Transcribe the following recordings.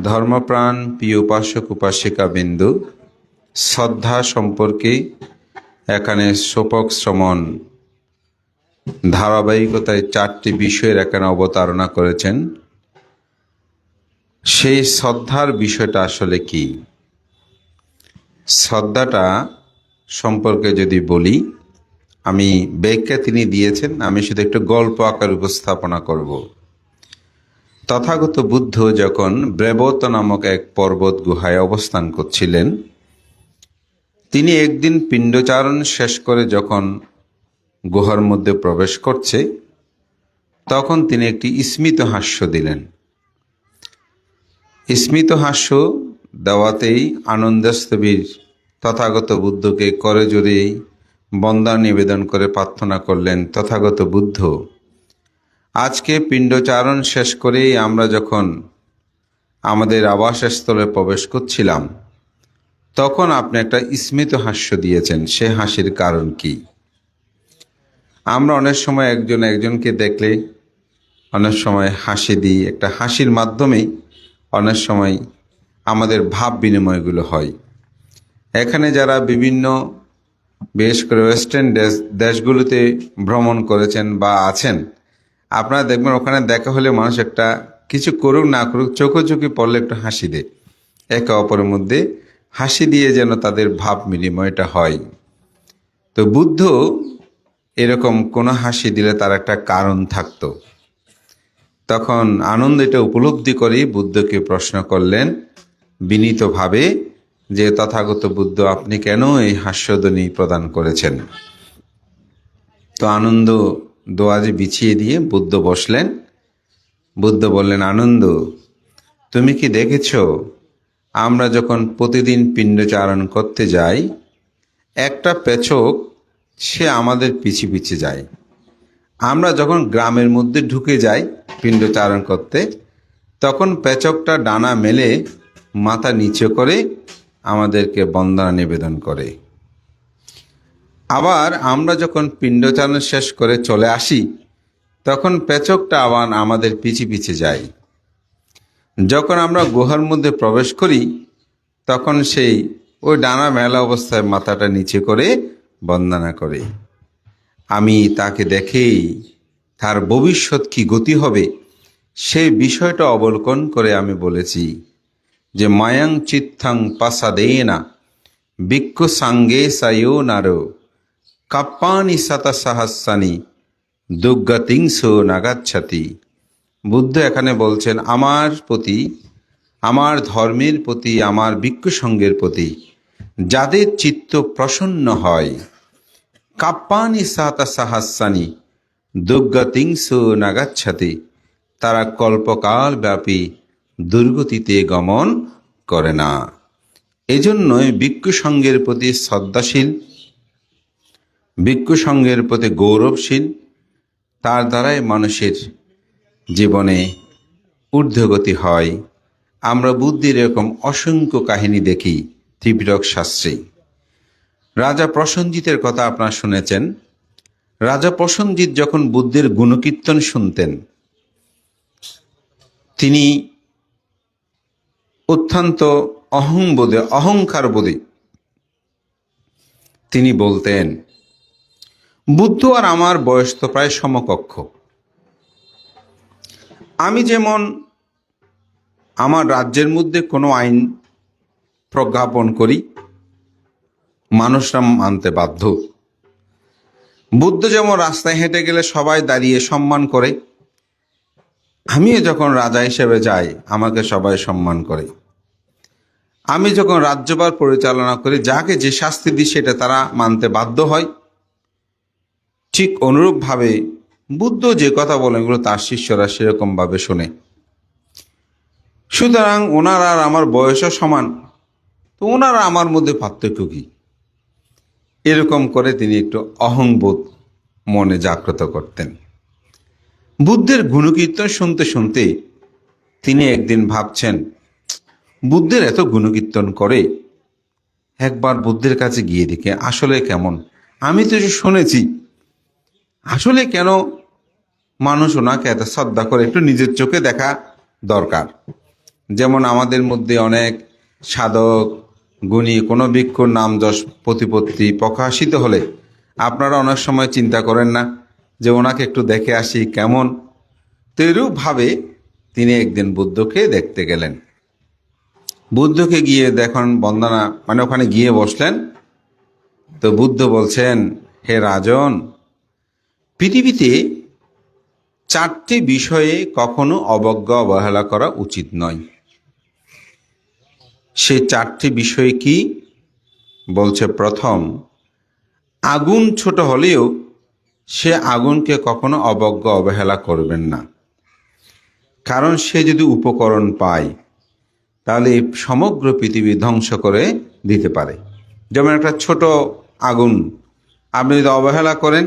ধর্মপ্রাণ প্রিয় উপাসক উপাসিকা বিন্দু, শ্রদ্ধা সম্পর্কে এখানে সোপক শ্রমণ ধারাবাহিকতায় 4টি বিষয়ের এখানে অবতারণা করেছেন। সেই শ্রদ্ধার বিষয়টা আসলে কি, শ্রদ্ধাটা সম্পর্কে যদি বলি, আমি ব্যাখ্যা তিনি দিয়েছেন, আমি শুধু একটু গল্প আকার উপস্থাপনা করব। তথাগত বুদ্ধ যখন ব্রেবত নামক এক পর্বত গুহায় অবস্থান করছিলেন, তিনি একদিন পিণ্ডচারণ শেষ করে যখন গুহার মধ্যে প্রবেশ করছে, তখন তিনি একটি স্মিত হাস্য দিলেন। স্মিত হাস্য দেওয়াতেই আনন্দস্থবির তথাগত বুদ্ধকে করে জড়িয়ে বন্দনা নিবেদন করে প্রার্থনা করলেন, তথাগত বুদ্ধ, আজকে পিণ্ডচারণ শেষ করেই আমরা যখন আমাদের আবাসস্থলে প্রবেশ করছিলাম, তখন আপনি একটা স্মিত হাস্য দিয়েছেন। সে হাসির কারণ কি? আমরা অনেক সময় একজনকে দেখলে অনেক সময় হাসি দিই, একটা হাসির মাধ্যমেই অনেক সময় আমাদের ভাব বিনিময়গুলো হয়। এখানে যারা বিভিন্ন বিশেষ করে ওয়েস্টার্ন দেশগুলোতে ভ্রমণ করেছেন বা আছেন, আপনারা দেখবেন ওখানে দেখা হলে মানুষ একটা কিছু করুক না করুক চোখোচোখি পড়লে একটু হাসি দেয়, একে অপরের মধ্যে হাসি দিয়ে যেন তাদের ভাব বিনিময়টা হয়। তো বুদ্ধ এরকম কোনো হাসি দিলে তার একটা কারণ থাকতো। তখন আনন্দ এটা উপলব্ধি করেই বুদ্ধকে প্রশ্ন করলেন বিনীতভাবে যে, তথাগত বুদ্ধ, আপনি কেন এই হাস্যধ্বনি প্রদান করেছেন? তো আনন্দ দোয়াজি বিছিয়ে দিয়ে বুদ্ধ বসলেন। বুদ্ধ বললেন, আনন্দ, তুমি কি দেখেছ, আমরা যখন প্রতিদিন পিণ্ডচারণ করতে যাই, একটা পেচক সে আমাদের পিছে পিছে যায়। আমরা যখন গ্রামের মধ্যে ঢুকে যাই পিণ্ডচারণ করতে, তখন পেচকটা ডানা মেলে মাথা নিচে করে আমাদেরকে বন্দনা নিবেদন করে। আবার আমরা যখন পিণ্ডচারণ শেষ করে চলে আসি, তখন পেচকটা আবার আমাদের পিছে পিছে যায়। যখন আমরা গুহার মধ্যে প্রবেশ করি, তখন সেই ওই ডানা মেলা অবস্থায় মাথাটা নিচে করে বন্দনা করে। আমি তাকে দেখেই তার ভবিষ্যৎ কি গতি হবে সেই বিষয়টা অবলোকন করে আমি বলেছি যে, মায়াং চিত্তাং পাসাদেনা ভিক্ষু সাঙ্গে সায়ো নারো কাপ্পানি সাতা সাহাসানি দুর্গতিংস নাগাচ্ছাতি। বুদ্ধ এখানে বলছেন, আমার প্রতি, আমার ধর্মের প্রতি, আমার ভিক্ষু সঙ্গের প্রতি যাদের চিত্ত প্রসন্ন হয়, কাপ্পানি সাতা সাহাসানি দুর্গতিংস নাগাচ্ছাতি, তারা কল্পকাল ব্যাপী দুর্গতিতে গমন করে না। এজন্যই ভিক্ষু সঙ্গের প্রতি শ্রদ্ধাশীল, ভিক্ষু সঙ্গের প্রতি গৌরবশীল, তার দ্বারাই মানুষের জীবনে ঊর্ধ্বগতি হয়। আমরা বুদ্ধির এরকম অসংখ্য কাহিনী দেখি ত্রিপিটক শাস্ত্রে। রাজা প্রসেনজিতের কথা আপনারা শুনেছেন। রাজা প্রসেনজিৎ যখন বুদ্ধের গুণকীর্তন শুনতেন, তিনি অত্যন্ত অহংকার বোধে তিনি বলতেন, বুদ্ধ আর আমার বয়স তো প্রায় সমকক্ষ। আমি যেমন আমার রাজ্যের মধ্যে কোনো আইন প্রজ্ঞাপন করি, মানুষরা মানতে বাধ্য। বুদ্ধ যেমন রাস্তায় হেঁটে গেলে সবাই দাঁড়িয়ে সম্মান করে, আমিও যখন রাজা হিসেবে যাই আমাকে সবাই সম্মান করে। আমি যখন রাজ্যভার পরিচালনা করি, যাকে যে শাস্তি দিই সেটা তারা মানতে বাধ্য হয়। ঠিক অনুরূপভাবে বুদ্ধ যে কথা বলেন এগুলো তার শিষ্যরা সেরকমভাবে শোনে। সুতরাং ওনারা আর আমার বয়সও সমান, তো ওনারা আমার মধ্যে পার্থক্য কি? এরকম করে তিনি একটু অহংবোধ মনে জাগ্রত করতেন। বুদ্ধের গুণকীর্তন শুনতে শুনতে তিনি একদিন ভাবছেন, বুদ্ধের এত গুণকীর্তন করে, একবার বুদ্ধের কাছে গিয়ে দেখে আসলে কেমন। আমি তো শুনেছি, আসলে কেন মানুষ ওনাকে এত শ্রদ্ধা করে, একটু নিজের চোখে দেখা দরকার। যেমন আমাদের মধ্যে অনেক সাধক গুণী কোনো ভিক্ষুর নাম যশ প্রতিপত্তি প্রকাশিত হলে আপনারা অনেক সময় চিন্তা করেন না যে ওনাকে একটু দেখে আসি কেমন? তো এরূপভাবে তিনি একদিন বুদ্ধকে দেখতে গেলেন। বুদ্ধকে গিয়ে দেখুন বন্দনা মানে ওখানে গিয়ে বসলেন। তো বুদ্ধ বলছেন, হে রাজন, পৃথিবীতে 4টি বিষয়ে কখনো অবজ্ঞা অবহেলা করা উচিত নয়। সেই 4টি বিষয় কি? বলছে, প্রথম, আগুন ছোট হলেও সে আগুনকে কখনো অবজ্ঞা অবহেলা করবেন না, কারণ সে যদি উপকরণ পায় তাহলে এই সমগ্র পৃথিবী ধ্বংস করে দিতে পারে। যেমন একটা ছোট আগুন আপনি যদি অবহেলা করেন,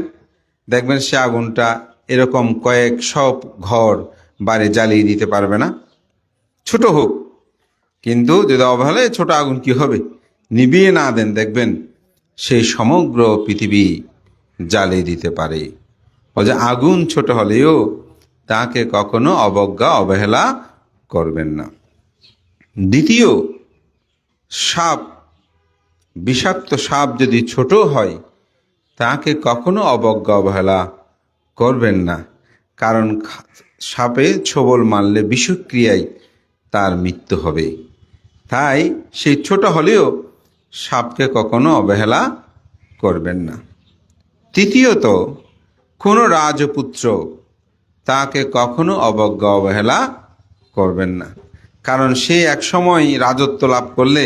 দেখবেন সে আগুনটা এরকম কয়েক সব ঘর বাড়ি জ্বালিয়ে দিতে পারবে না, ছোট হোক। কিন্তু যদি অবহেলায় ছোট আগুন কি হবে, নিভিয়ে না দেন, দেখবেন সেই সমগ্র পৃথিবী জ্বালিয়ে দিতে পারে। ও যে আগুন ছোট হলেও তাকে কখনো অবজ্ঞা অবহেলা করবেন না। দ্বিতীয়, সাপ, বিষাক্ত সাপ যদি ছোট হয় তাকে কখনো অবজ্ঞা অবহেলা করবেন না, কারণ সাপে ছোবল মারলে বিষক্রিয়ায় তার মৃত্যু হবে। তাই সেই ছোট হলেও সাপকে কখনো অবহেলা করবেন না। তৃতীয়ত, কোনো রাজপুত্র, তাকে কখনো অবজ্ঞা অবহেলা করবেন না, কারণ সে একসময় রাজত্ব লাভ করলে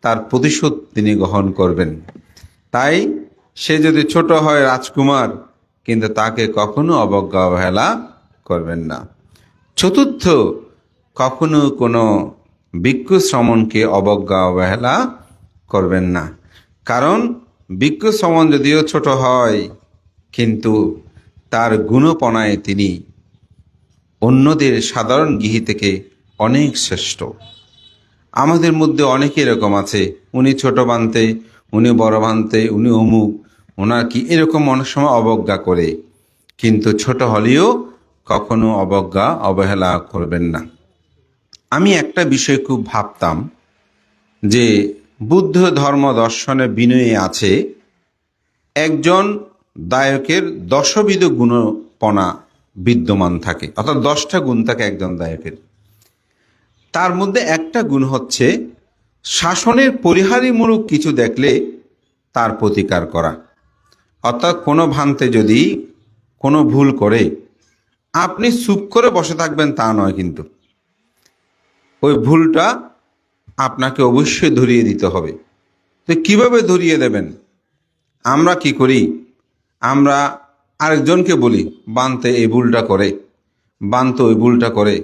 তার প্রতিশোধ তিনি গ্রহণ করবেন। তাই সে যদি ছোট হয় রাজকুমার, কিন্তু তাকে কখনো অবজ্ঞা অবহেলা করবেন না। চতুর্থ, কখনো কোনো ভিক্ষু শ্রমণকে অবজ্ঞা অবহেলা করবেন না, কারণ ভিক্ষু শ্রমণ যদিও ছোট হয় কিন্তু তার গুণপনায় তিনি অন্যদের সাধারণ গৃহী থেকে অনেক শ্রেষ্ঠ। আমাদের মধ্যে অনেকে এরকম আছে, উনি ছোট বানতে, উনি বড় বানতে, উনি অমুক, ওনার কি, এরকম অনেক সময় অবজ্ঞা করে, কিন্তু ছোট হলেও কখনো অবজ্ঞা অবহেলা করবেন না। আমি একটা বিষয় খুব ভাবতাম যে বুদ্ধ ধর্ম দর্শনে বিনয়ে আছে একজন দায়কের 10বিধ গুণপনা বিদ্যমান থাকে, অর্থাৎ 10টা গুণ থাকে একজন দায়কের। তার মধ্যে একটা গুণ হচ্ছে শাসনের পরিহারীমূলক কিছু দেখলে তার প্রতিকার করা। অর্থাৎ কোনো ভান্তে যদি কোনো ভুল করে আপনি চুপ করে বসে থাকবেন তা নয়, কিন্তু ওই ভুলটা আপনাকে অবশ্যই ধরিয়ে দিতে হবে। তো কিভাবে ধরিয়ে দেবেন? আমরা কি করি, আমরা আরেকজনকে বলি বানতে এই ভুলটা করে, বানতে ওই ভুলটা করে,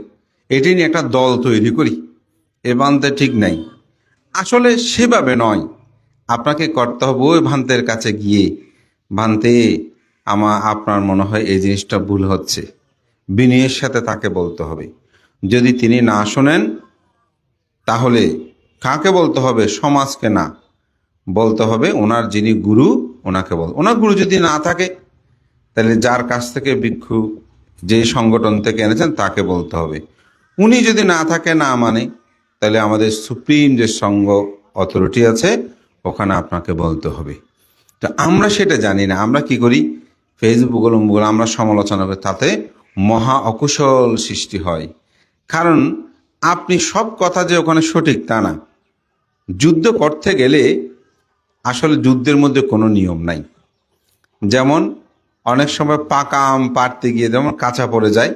এটি নিয়ে একটা দল তৈরি করি, এ বানতে ঠিক নাই। আসলে সেভাবে নয়, আপনাকে করতে হবে ওই ভান্তের কাছে গিয়ে, ভান্তে আপনার মনে হয় এই জিনিসটা ভুল হচ্ছে, বিনয়ের সাথে তাকে বলতে হবে। যদি তিনি না শোনেন তাহলে কাকে বলতে হবে? সমাজকে না, বলতে হবে ওনার যিনি গুরু ওনাকে ওনার গুরু যদি না থাকে তাহলে যার কাছ থেকে ভিক্ষু যে সংগঠন থেকে এনেছেন তাকে বলতে হবে। উনি যদি না থাকে, না মানে, তাহলে আমাদের সুপ্রিম যে সংঘ অথরিটি আছে ওখানে আপনাকে বলতে হবে। তো আমরা সেটা জানি না, আমরা কি করি, ফেসবুক আমরা সমালোচনা করি, তাতে মহা অকুশল সৃষ্টি হয়। কারণ আপনি সব কথা যে ওখানে সঠিক তা না। যুদ্ধ করতে গেলে আসলে যুদ্ধের মধ্যে কোনো নিয়ম নাই। যেমন অনেক সময় পাকা আম পাড়তে গিয়ে যেমন কাঁচা পড়ে যায়,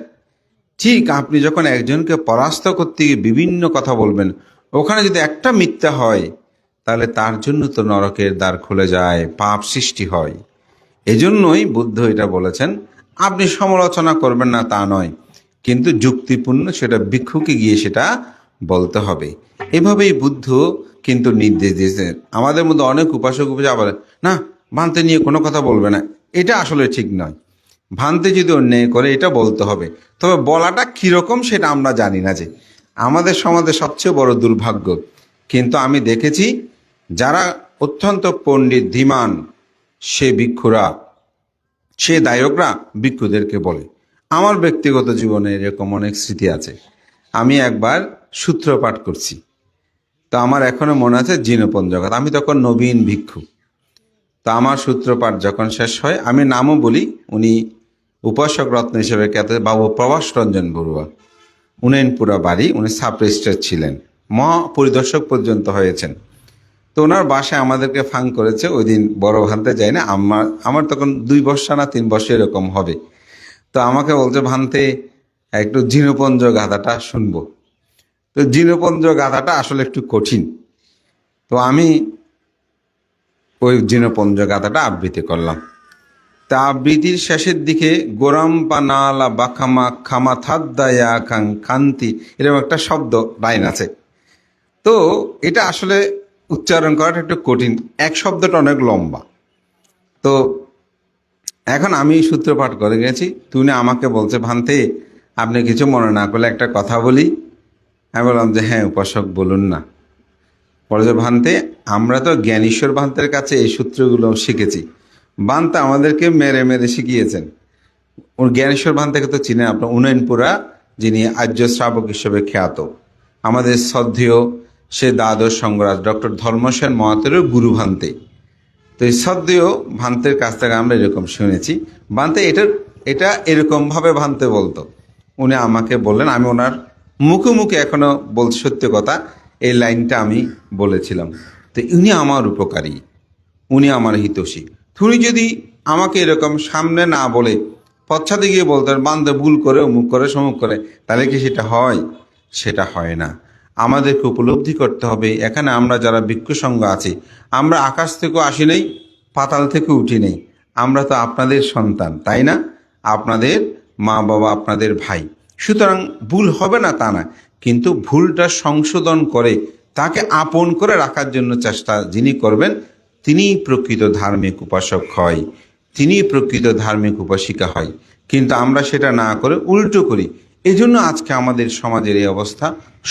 ঠিক আপনি যখন একজনকে পরাস্ত করতে গিয়ে বিভিন্ন কথা বলবেন, ওখানে যদি একটা মিথ্যা হয় তাহলে তার জন্য তো নরকের দ্বার খুলে যায়, পাপ সৃষ্টি হয়। এজন্যই বুদ্ধ এটা বলেছেন, আপনি সমালোচনা করবেন না তা নয়, কিন্তু যুক্তিপূর্ণ সেটা ভিক্ষুকে গিয়ে সেটা বলতে হবে। এভাবেই বুদ্ধ কিন্তু নির্দেশ দিয়েছেন। আমাদের মধ্যে অনেক উপাসক আবার না, ভান্তে নিয়ে কোনো কথা বলবে না, এটা আসলে ঠিক নয়। ভান্তে যদি অন্যায় করে এটা বলতে হবে, তবে বলাটা কীরকম সেটা আমরা জানি না। যে আমাদের সমাজে সবচেয়ে বড় দুর্ভাগ্য, কিন্তু আমি দেখেছি যারা অত্যন্ত পণ্ডিত ধীমান সে ভিক্ষুরা, সে দায়করা ভিক্ষুদেরকে বলে। আমার ব্যক্তিগত জীবনে এরকম অনেক স্মৃতি আছে। আমি একবার সূত্রপাঠ করছি। তো আমার এখনো মনে আছে জিনপন জগৎ, আমি তখন নবীন ভিক্ষু। তো আমার সূত্রপাঠ যখন শেষ হয়, আমি নামও বলি, উনি উপাসক রত্ন হিসেবে খ্যাত বাবু প্রভাস রঞ্জন বড়ুয়া, উনয়নপুরা বাড়ি, উনি সাব রেজিস্ট্রার ছিলেন, মহাপরিদর্শক পর্যন্ত হয়েছেন। তো ওনার বাসায় আমাদেরকে ফাং করেছে। ওই দিন বড় ভান্তে যাই না, আমার তখন 2 বর্ষ না 3 বর্ষ এরকম হবে। তো আমাকে বলছে, ভান্তে একটু জিনপঞ্জ গাথাটা শুনবো। তো জিনপঞ্জ গাথাটা আসলে একটু কঠিন। তো আমি ওই জিনপঞ্জ গাথাটা আবৃত্তি করলাম। তা আবৃত্তির শেষের দিকে গোরাম পানালা বাখামা খামা থাদ্দায়া খাং খান্তি, এরকম একটা শব্দ লাইন আছে। তো এটা আসলে উচ্চারণ করাটা একটু কঠিন, এক শব্দটা অনেক লম্বা। তো এখন আমি সূত্রপাঠ করে গেছি। তুমি আমাকে বলছে, ভান্তে আপনি কিছু মনে না করলে একটা কথা বলি। আমি বললাম যে হ্যাঁ উপাসক বলুন না। বলে, ভান্তে আমরা তো জ্ঞানেশ্বর ভান্তের কাছে এই সূত্রগুলো শিখেছি। ভান্তে আমাদেরকে মেরে মেরে শিখিয়েছেন। ওর জ্ঞানেশ্বর ভান্তেকে তো চিনেন আপনার, উনয়নপুরা, যিনি আর্য শ্রাবক হিসেবে খ্যাত, আমাদের শ্রদ্ধেয় সে দ্বাদশ সংঘরাজ ডক্টর ধর্মসেন মহাতেরও গুরু ভান্তে। তো এই শ্রদ্ধেয় ভান্তের কাছ থেকে আমরা এরকম শুনেছি। ভান্তে এটা এরকমভাবে ভান্তে বলতো। উনি আমাকে বললেন, আমি ওনার মুখে মুখে এখনো বলছি সত্য কথা, এই লাইনটা আমি বলেছিলাম। তো উনি আমার উপকারী, উনি আমার হিতৈষী। তুমি যদি আমাকে এরকম সামনে না বলে পশ্চাতে গিয়ে বলতেন বান্ধে ভুল করে অমুক করে সমুক করে, তাহলে কি সেটা হয়? সেটা হয় না। আমাদেরকে উপলব্ধি করতে হবে, এখানে আমরা যারা ভিক্ষু সংঘ আছি, আমরা আকাশ থেকেও আসি নেই, পাতাল থেকে উঠি নেই। আমরা তো আপনাদের সন্তান, তাই না? আপনাদের মা বাবা, আপনাদের ভাই। সুতরাং ভুল হবে না তা না, কিন্তু ভুলটা সংশোধন করে তাকে আপন করে রাখার জন্য চেষ্টা যিনি করবেন, তিনিই প্রকৃত ধার্মিক উপাসক হয়, তিনিই প্রকৃত ধার্মিক উপাসিকা হয়। কিন্তু আমরা সেটা না করে উল্টো করি। এজন্য আজকে আমাদের সমাজের এই অবস্থা।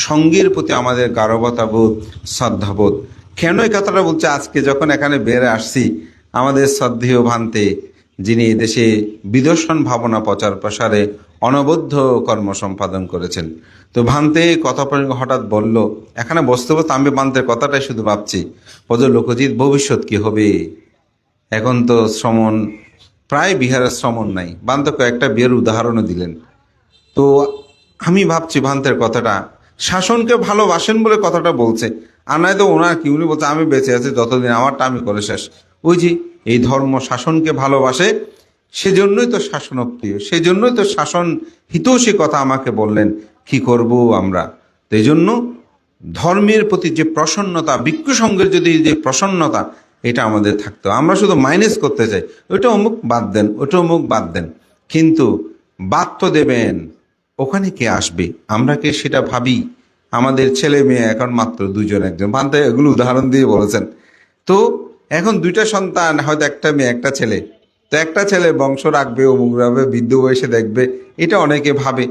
সঙ্গের প্রতি আমাদের গারবতাবোধ, শ্রদ্ধাবোধ। কেন এই কথাটা বলছে, আজকে যখন এখানে বেড়ে আসছি, আমাদের শ্রদ্ধেয় ভান্তে যিনি দেশে বিদর্শন ভাবনা প্রচার প্রসারে অনবদ্য কর্ম সম্পাদন করেছেন। তো ভান্তে কথা হঠাৎ বলল, এখানে বসতে বসতে আমি ভান্তের কথাটাই শুধু ভাবছি, বলল লোকজিৎ ভবিষ্যৎ কি হবে? এখন তো শ্রমণ, প্রায় বিহারের শ্রমণ নাই। ভান্তে কয়েকটা বিয়ের উদাহরণও দিলেন। তো আমি ভাবছি ভান্তের কথাটা শাসনকে ভালোবাসেন বলে কথাটা বলছে, আর নয় তো ওনার কি, উনি বলছে আমি বেঁচে আছি যতদিন আমারটা আমি করে শেষ। ওই যে এই ধর্ম শাসনকে ভালোবাসে, সেজন্যই তো শাসনপ্রিয়, সেজন্যই তো শাসন হিতৈষী কথা আমাকে বললেন। কি করব আমরা? তো এই জন্য ধর্মের প্রতি যে প্রসন্নতা, ভিক্ষু সঙ্গের যদি যে প্রসন্নতা, এটা আমাদের থাকতে হবে। আমরা শুধু মাইনাস করতে চাই, ওইটা অমুক বাদ দেন, ওটা অমুক বাদ দেন, কিন্তু বাদ তো দেবেন, ওখানে কে আসবে? আমরা কে সেটা ভাবি। আমাদের ছেলে মেয়ে এখন মাত্র 2 জন, একজন ভান্তে এগুলো উদাহরণ দিয়ে বলেছেন। তো এখন 2টা সন্তান, হয়তো একটা মেয়ে একটা ছেলে। তো একটা ছেলে বংশ রাখবে, অমুক রাখবে, বৃদ্ধ বয়সে দেখবে, এটা অনেকে ভাবে।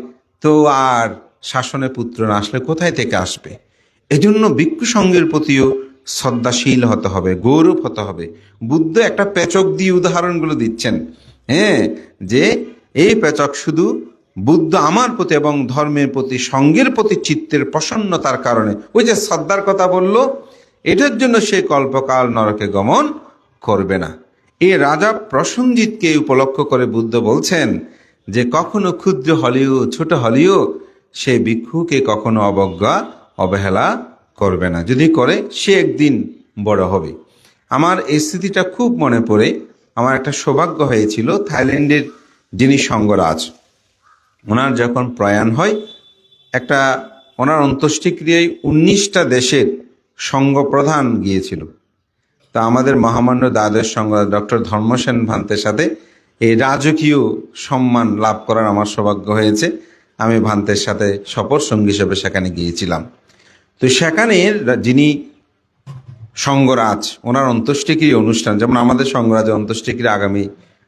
তো আর শাসনে পুত্র না আসলে কোথায় থেকে আসবে? এজন্য ভিক্ষু সঙ্গের প্রতিও শ্রদ্ধাশীল হতে হবে, গৌরব হতে হবে। বুদ্ধ একটা পেচক দিয়ে উদাহরণগুলো দিচ্ছেন, হ্যাঁ, যে এই পেচক শুধু বুদ্ধ আমার প্রতি এবং ধর্মের প্রতি, সঙ্গের প্রতি চিত্তের প্রসন্নতার কারণে, ওই যে শ্রদ্ধার কথা বলল, এটার জন্য সে কল্পকাল নরকে গমন করবে না। এ রাজা প্রসঞ্জিতকে উপলক্ষ করে বুদ্ধ বলছেন যে কখনো ক্ষুদ্র হলেও ছোট হলেও সে ভিক্ষুকে কখনো অবজ্ঞা অবহেলা করবে না। যদি করে সে একদিন বড় হবে। আমার এই স্মৃতিটা খুব মনে পড়ে। আমার একটা সৌভাগ্য হয়েছিল, থাইল্যান্ডের যিনি সঙ্গরাজ, ওনার যখন প্রয়াণ হয়, একটা ওনার অন্ত্যেষ্টিক্রিয়ায় 19টা দেশের সঙ্গ প্রধান গিয়েছিল। তা আমাদের মহামান্য দ্বাদশ সংঘ ডক্টর ধর্মসেন ভান্তের সাথে এই রাজকীয় সম্মান লাভ করার আমার সৌভাগ্য হয়েছে। আমি ভান্তের সাথে সফর সঙ্গী হিসেবে সেখানে গিয়েছিলাম। তো সেখানে যিনি সঙ্গরাজ, ওনার অন্ত্যেষ্টিক্রিয়া অনুষ্ঠান, যেমন আমাদের সঙ্গরাজের অন্ত্যেষ্টিক্রিয়া আগামী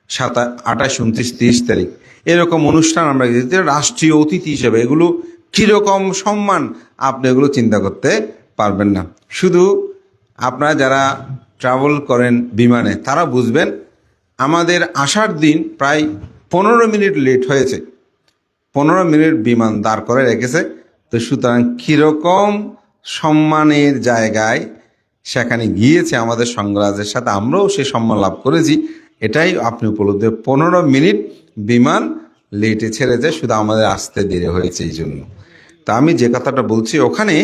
27, 28, 29, 30 তারিখ, এরকম অনুষ্ঠান আমরা রাষ্ট্রীয় অতিথি হিসেবে, এগুলো কীরকম সম্মান আপনি এগুলো চিন্তা করতে পারবেন না। শুধু আপনারা যারা ট্রাভেল করেন বিমানে তারা বুঝবেন, আমাদের আসার দিন প্রায় 15 মিনিট লেট হয়েছে। 15 মিনিট বিমান দাঁড় করে রেখেছে, তো সুতরাং কীরকম সম্মানের জায়গায় সেখানে গিয়েছে আমাদের সঙ্গরাজের সাথে, আমরাও সে সম্মান লাভ করেছি, এটাই আপনি উপলব্ধি। 15 মিনিট বিমান লেটে ছেড়ে যায়, শুধু আমাদের আসতে দেরি হয়েছে এই জন্য। তা আমি যে কথাটা বলছি, ওখানে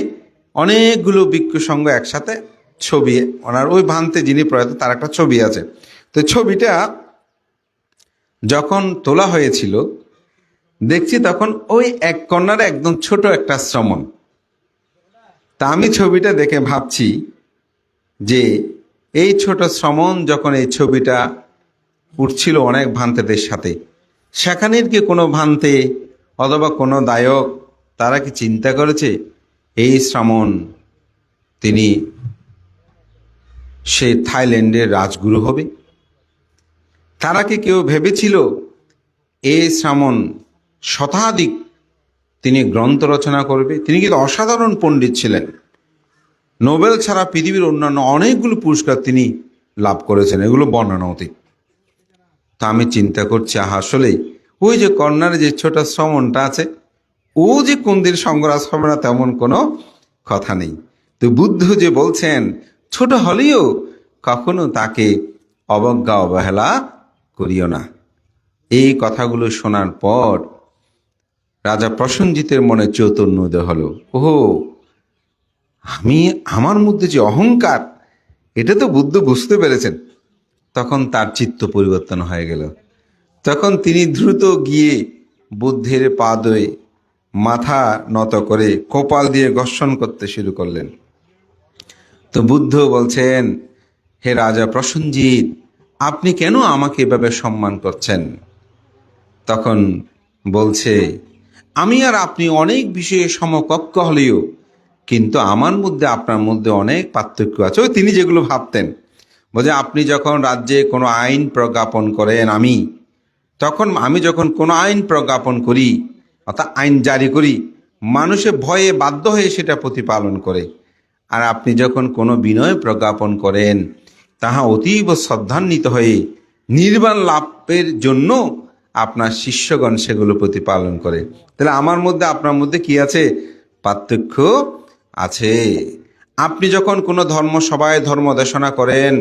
অনেকগুলো ভিক্ষু সংঘ একসাথে ছবি, ওনার ওই ভান্তে যিনি প্রয়াত তার একটা ছবি আছে। তো ছবিটা যখন তোলা হয়েছিল দেখছি তখন ওই এক কর্নারে একদম ছোট একটা শ্রমণ। তা আমি ছবিটা দেখে ভাবছি যে এই ছোট শ্রমণ যখন এই ছবিটা উঠছিল অনেক ভান্তেদের সাথে, সেখানের কি কোনো ভান্তে অথবা কোনো দায়ক তারা কি চিন্তা করেছে এই শ্রমণ তিনি সে থাইল্যান্ডের রাজগুরু হবে? তারা কি কেউ ভেবেছিল এই শ্রমণ শতাধিক তিনি গ্রন্থ রচনা করবে? তিনি কিন্তু অসাধারণ পণ্ডিত ছিলেন, নোবেল ছাড়া পৃথিবীর অন্যান্য অনেকগুলো পুরস্কার তিনি লাভ করেছেন, এগুলো বর্ণনা অতীত। তা আমি চিন্তা করছি, আসলেই ওই যে কর্নারে যে ছোট শ্রমণটা আছে, ও যে কোনদিন সঙ্গরাজ হবে না তেমন কোনো কথা নেই। তো বুদ্ধ যে বলছেন ছোট হলেও কখনো তাকে অবজ্ঞা অবহেলা করিও না, এই কথাগুলো শোনার পর রাজা প্রসেনজিতের মনে চৈতন্য উদয় হলো। ওহো, আমার মধ্যে যে অহংকার, এটা তো বুদ্ধ বুঝতে পেরেছেন। তখন তার চিত্ত পরিবর্তন হয়ে গেল। তখন তিনি দ্রুত গিয়ে বুদ্ধের পাদে মাথা নত করে কপাল দিয়ে ঘর্ষণ করতে শুরু করলেন। তো বুদ্ধ বলছেন, হে রাজা প্রসেনজিৎ, আপনি কেন আমাকে এভাবে সম্মান করছেন? তখন বলছে, আমি আর আপনি অনেক বিষয়ে সমকক্ষ হলেও কিন্তু আমার মধ্যে আপনার মধ্যে অনেক পার্থক্য আছে। ওই তিনি যেগুলো ভাবতেন, বলছে আপনি যখন রাজ্যে কোনো আইন প্রজ্ঞাপন করেন, আমি যখন কোনো আইন প্রজ্ঞাপন করি অর্থাৎ আইন জারি করি, মানুষে ভয়ে বাধ্য হয়ে সেটা প্রতিপালন করে। আর আপনি যখন কোনো বিনয় প্রজ্ঞাপন করেন, তাহা অতীব শ্রদ্ধান্বিত হয়ে নির্বাণ লাভের জন্য আপনার শিষ্যগণ সেগুলো প্রতিপালন করে। তাহলে আমার মধ্যে আপনার মধ্যে কি আছে? পার্থক্য আছে। আপনি যখন কোনো সবাই ধর্ম দেশনা করেন,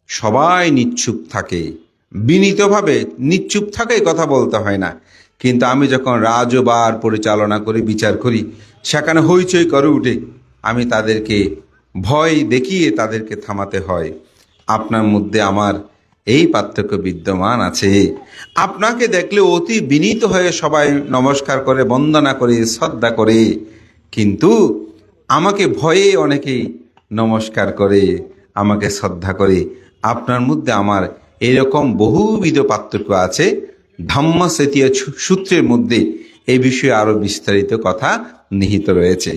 সবাই নিশ্চুপ থাকে, বিনীতভাবে নিশ্চুপ থাকে, কথা বলতে হয় না। কিন্তু আমি যখন রাজবার পরিচালনা করি, বিচার করি, সেখানে হইচই করে উঠে, আমি তাদেরকে ভয় দেখিয়ে তাদেরকে থামাতে হয়। আপনার মধ্যে আমার এই পার্থক্য বিদ্যমান আছে। আপনাকে দেখলে অতি বিনীত হয়ে সবাই নমস্কার করে, বন্দনা করে, শ্রদ্ধা করে, কিন্তু আমাকে ভয়ে অনেকেই নমস্কার করে, আমাকে শ্রদ্ধা করে। আপনার মধ্যে আমার এরকম বহুবিধ পার্থক্য আছে। ধম্মসেতীয় সূত্রের মধ্যে এই বিষয়ে আরো বিস্তারিত কথা নিহিত রয়েছে।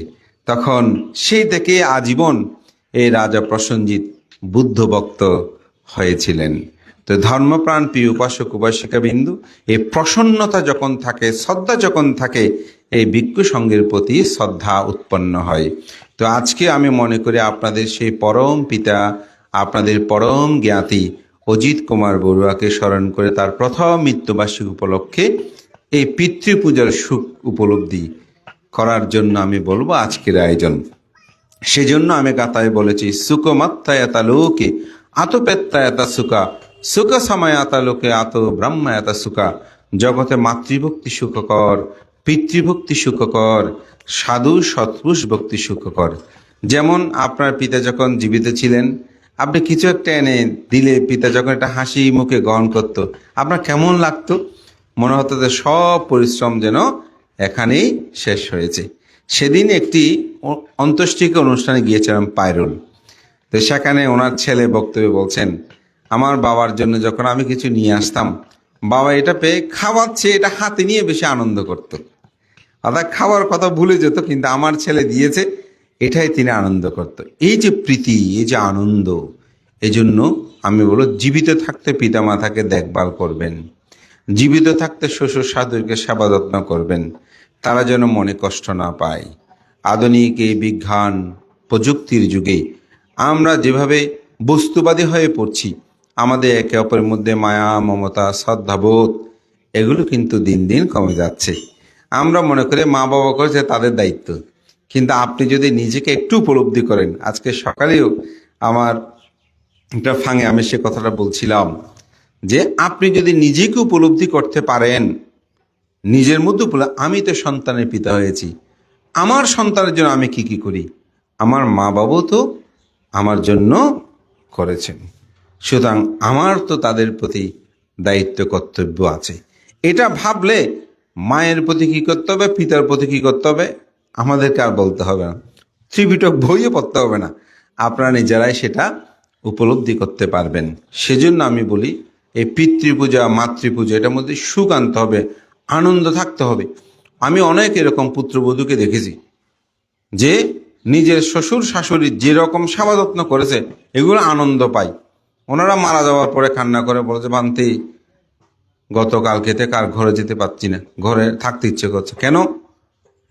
তখন সেই থেকে আজীবন এই রাজা প্রসেনজিৎ বুদ্ধ ভক্ত হয়েছিলেন। তো ধর্মপ্রাণ প্রিয় উপাসক উপাসিকা বিন্দু, এই প্রসন্নতা যখন থাকে, শ্রদ্ধা যখন থাকে, এই ভিক্ষু সঙ্গের প্রতি শ্রদ্ধা উৎপন্ন হয়। তো আজকে আমি মনে করি আপনাদের সেই পরম পিতা, আপনাদের পরম জ্ঞাতি অজিত কুমার বড়ুয়াকে স্মরণ করে তার প্রথম মৃত্যুবার্ষিকী উপলক্ষে এই পিতৃপূজার সুখ উপলব্ধি করার জন্য আমি বলবো আজকের আয়োজন। সেজন্য আমি গাথায় বলেছি, সুখমাত্তায়াতা লোকে আতপেত্তায়াতা সুখা, সুখ সমায়াতা লোকে আত ব্রহ্মায়াতা সুখা। জগতে মাতৃভক্তি সুখকর, পিতৃভক্তি সুখকর, সাধু সৎপুরুষ ভক্তি সুখকর। যেমন আপনার পিতা যখন জীবিত ছিলেন, আপনি কিছু একটা এনে দিলে পিতা যখন একটা হাসি মুখে গ্রহণ করত, আপনার কেমন লাগতো? মনে হতো যে সব পরিশ্রম যেন এখানেই শেষ হয়েছে। সেদিন একটি অন্ত্যেষ্টিক্রিয়া অনুষ্ঠানে গিয়েছিলাম পায়রুল। তো সেখানে ওনার ছেলে বক্তব্য বলছেন, আমার বাবার জন্য যখন আমি কিছু নিয়ে আসতাম, বাবা এটা পেয়ে খাওয়াচ্ছে, এটা হাতে নিয়ে বেশি আনন্দ করত। অর্থাৎ খাওয়ার কথা ভুলে যেত, কিন্তু আমার ছেলে দিয়েছে এটাই তিনি আনন্দ করত। এই যে প্রীতি, এই যে আনন্দ, এই জন্য আমি বলবো জীবিত থাকতে পিতামাতাকে দেখভাল করবেন, জীবিত থাকতে শ্বশুর শাশুড়িকে সেবা যত্ন করবেন, তারা যেন মনে কষ্ট না পায়। আধুনিক এই বিজ্ঞান প্রযুক্তির যুগে আমরা যেভাবে বস্তুবাদী হয়ে পড়ছি, আমাদের একে অপরের মধ্যে মায়া, মমতা, শ্রদ্ধাবোধ এগুলো কিন্তু দিন দিন কমে যাচ্ছে। আমরা মনে করি মা বাবা করেছে তাদের দায়িত্ব, কিন্তু আপনি যদি নিজেকে একটু উপলব্ধি করেন, আজকে সকালেও আমার একটা ফাঙে আমি সে কথাটা বলছিলাম যে আপনি যদি নিজেকে উপলব্ধি করতে পারেন, নিজের মধ্যে আমি তো সন্তানের পিতা হয়েছি, আমার সন্তানের জন্য আমি কি কি করি, আমার মা বাবাও তো আমার জন্য করেছেন, সুতরাং আমার তো তাদের প্রতি দায়িত্ব কর্তব্য আছে। এটা ভাবলে মায়ের প্রতি কী করতে হবে, পিতার প্রতি কী করতে হবে আমাদেরকে আর বলতে হবে না, ত্রিপিটক বইও পড়তে হবে না, আপনারা নিজেরাই সেটা উপলব্ধি করতে পারবেন। সেজন্য আমি বলি এই পিতৃপূজা মাতৃপূজা এটার মধ্যে সুখ আনতে হবে, আনন্দ থাকতে হবে। আমি অনেক এরকম পুত্রবধূকে দেখেছি যে নিজের শ্বশুর শাশুড়ির যেরকম সেবা যত্ন করেছে এগুলো আনন্দ পায়। ওনারা মারা যাওয়ার পরে কান্না করে বলে যে বান্তি গতকালকেতে কার ঘরে যেতে পারছি না, ঘরে থাকতে ইচ্ছে করছে। কেন?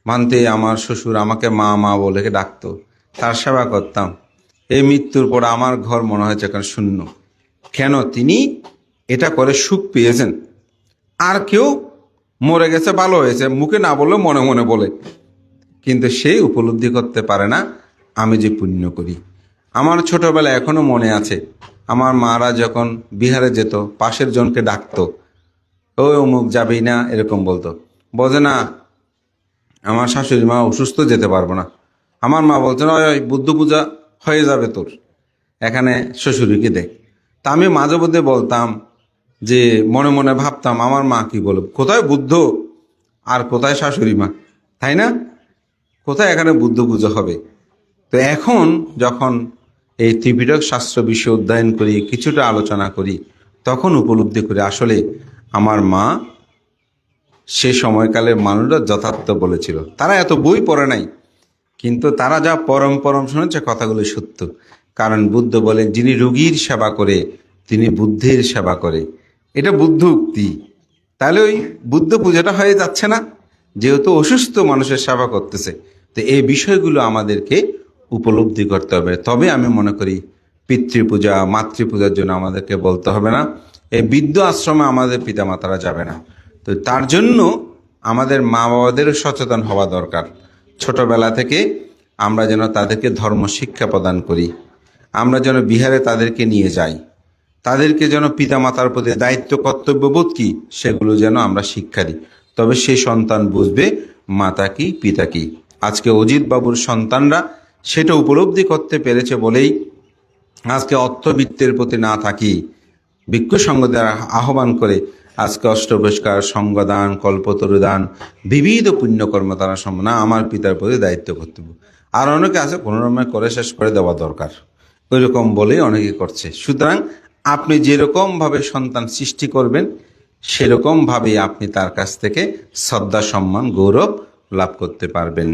মানতে আমার শ্বশুর আমাকে মা মা বলে ডাকতো, তার সেবা করতাম, এই মৃত্যুর পর আমার ঘর মনে হয়েছে এখন শূন্য। কেন? তিনি এটা করে সুখ পেয়েছেন। আর কেউ মরে গেছে ভালো হয়েছে, মুখে না বললেও মনে মনে বলে, কিন্তু সে উপলব্ধি করতে পারে না আমি যে পুণ্য করি। আমার ছোটবেলা এখনো মনে আছে, আমার মারা যখন বিহারে যেত পাশের জনকে ডাকতো, ওই অমুক যাবি না, এরকম বলতো, বোঝে না আমার শাশুড়ি মা অসুস্থ, যেতে পারবো না। আমার মা বলছেন ওই বুদ্ধ পূজা হয়ে যাবে তোর, এখানে শ্বশুরিকে দেখ। তা আমি মাঝে মধ্যে বলতাম যে মনে মনে ভাবতাম আমার মা কি বলব, কোথায় বুদ্ধ আর কোথায় শাশুড়ি মা, তাই না? কোথায় এখানে বুদ্ধ পূজা হবে? তো এখন যখন এই ত্রিপিটক শাস্ত্র বিষয়ে অধ্যয়ন করি, কিছুটা আলোচনা করি, তখন উপলব্ধি করি আসলে আমার মা সে সময়কালের মানুষরা যথার্থ বলেছিল। তারা এত বই পড়ে নাই, কিন্তু তারা যা পরম পরম শুনেছে কথাগুলো সত্য। কারণ বুদ্ধ বলেন যিনি রোগীর সেবা করে তিনি বুদ্ধের সেবা করে, এটা বুদ্ধ উক্তি। তাহলে ওই বুদ্ধ পূজাটা হয়ে যাচ্ছে না, যেহেতু অসুস্থ মানুষের সেবা করতেছে। তো এই বিষয়গুলো আমাদেরকে উপলব্ধি করতে হবে। তবে আমি মনে করি পিতৃপূজা মাতৃপূজার জন্য আমাদেরকে বলতে হবে না, এই বৃদ্ধ আশ্রমে আমাদের পিতামাতারা যাবে না। তো তার জন্য আমাদের মা বাবাদেরও সচেতন হওয়া দরকার। ছোটবেলা থেকে আমরা যেন তাদেরকে ধর্ম শিক্ষা প্রদান করি, আমরা যেন বিহারে তাদেরকে নিয়ে যাই, তাদেরকে যেন পিতামাতার প্রতি দায়িত্ব কর্তব্যবোধ কি সেগুলো যেন আমরা শিক্ষা দিই। তবে সেই সন্তান বুঝবে মাতা কি পিতা কি। আজকে অজিত বাবুর সন্তানরা সেটা উপলব্ধি করতে পেরেছে বলেই আজকে অর্থবিত্তের প্রতি না থাকি ভিক্ষু সঙ্গ দ্বারা আহ্বান করে আজকে অষ্টবস্কার সঙ্গদান কল্পতরুদান বিবিধ পুণ্যকর্ম তারা না আমার পিতার প্রতি দায়িত্ব কর্তব্য। আর অনেকে আছে কোনো রকমে করে শেষ করে দেওয়া দরকার, ওই রকম বলেই অনেকে করছে। সুতরাং আপনি যেরকমভাবে সন্তান সৃষ্টি করবেন সেরকমভাবেই আপনি তার কাছ থেকে শ্রদ্ধা সম্মান গৌরব লাভ করতে পারবেন।